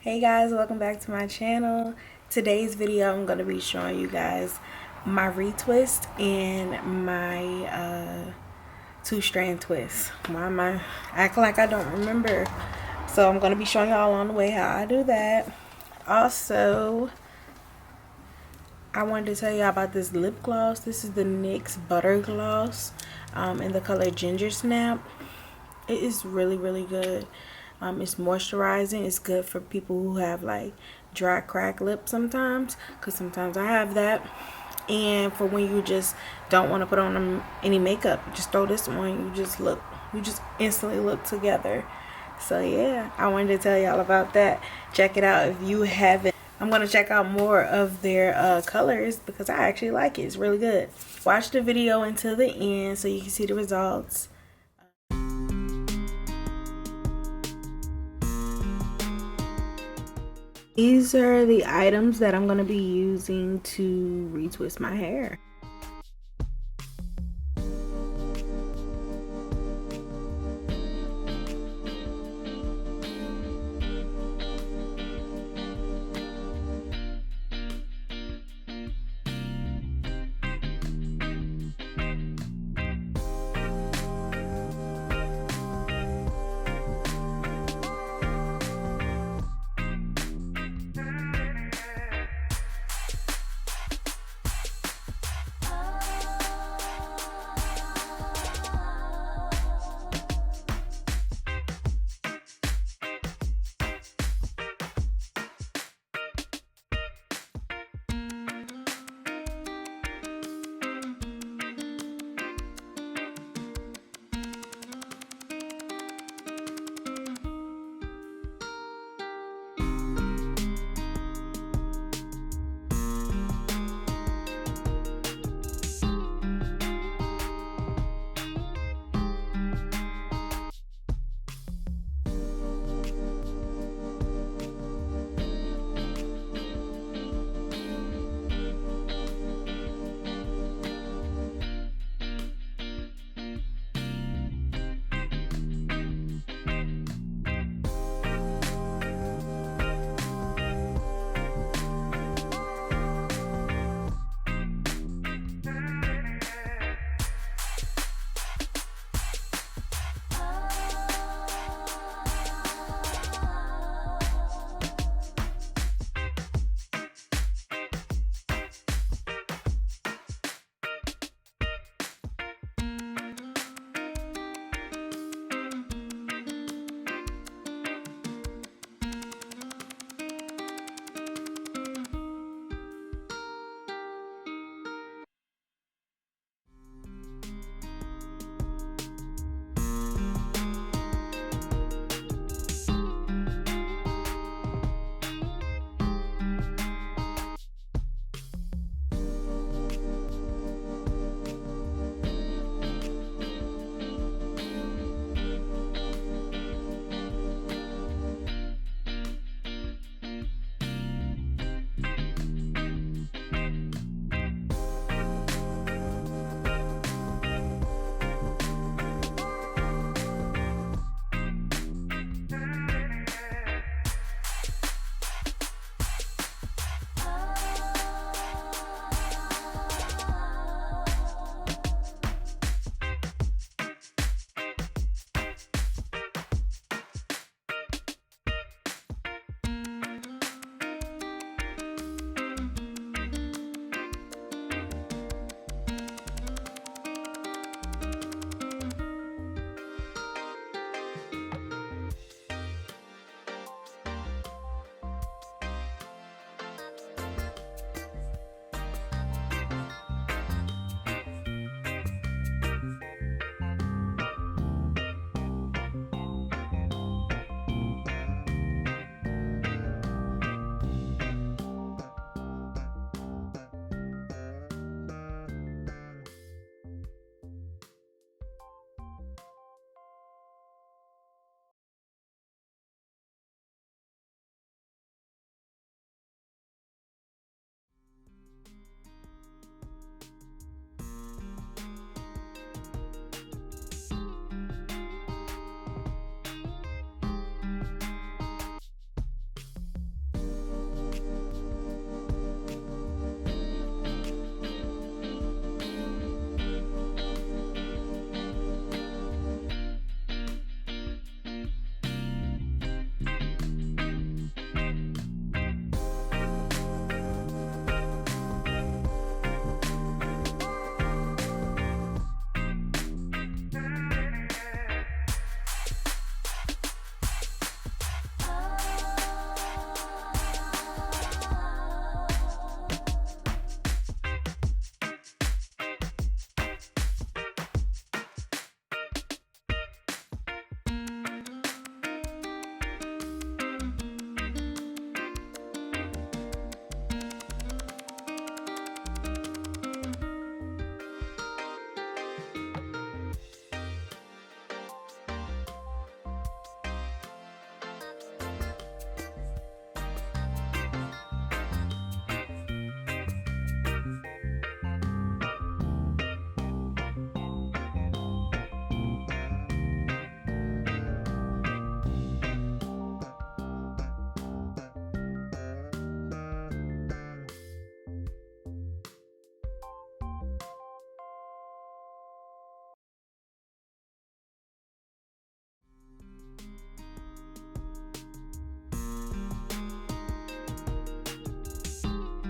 Hey guys, welcome back to my channel. Today's video I'm going to be showing you guys my retwist and my two strand twist. Why am I acting like I don't remember? So I'm going to be showing y'all along the way how I do that. Also, I wanted to tell you about this lip gloss. This is the NYX Butter Gloss in the color Ginger Snap. It is really good. It's moisturizing. It's good for people who have like dry cracked lips sometimes, because sometimes I have that. And for when you just don't want to put on any makeup, just throw this on. You just instantly look together. So yeah, I wanted to tell y'all about that. Check it out if you haven't. I'm going to check out more of their colors because I actually like it. It's really good. Watch the video until the end so you can see the results. These are the items that I'm going to be using to retwist my hair.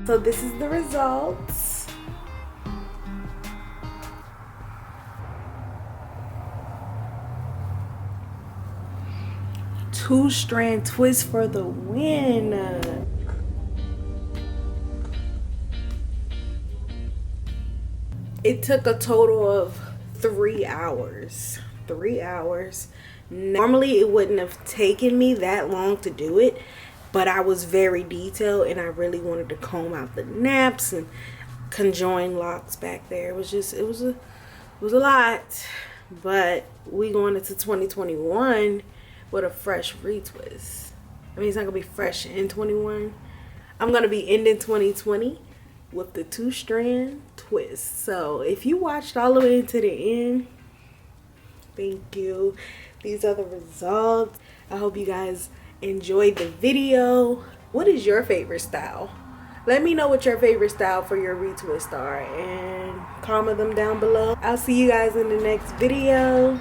So this is the results. Two strand twist for the win. It took a total of 3 hours. 3 hours. Normally it wouldn't have taken me that long to do it, but I was very detailed and I really wanted to comb out the naps and conjoin locks back there. It was a lot, but we going into 2021 with a fresh retwist. I mean, it's not gonna be fresh in 21. I'm gonna be ending 2020 with the 2-strand twist. So if you watched all the way to the end, thank you. These are the results. I hope you guys enjoyed the video. What is your favorite style? Let me know what your favorite style for your retwist are and comment them down below. I'll see you guys in the next video.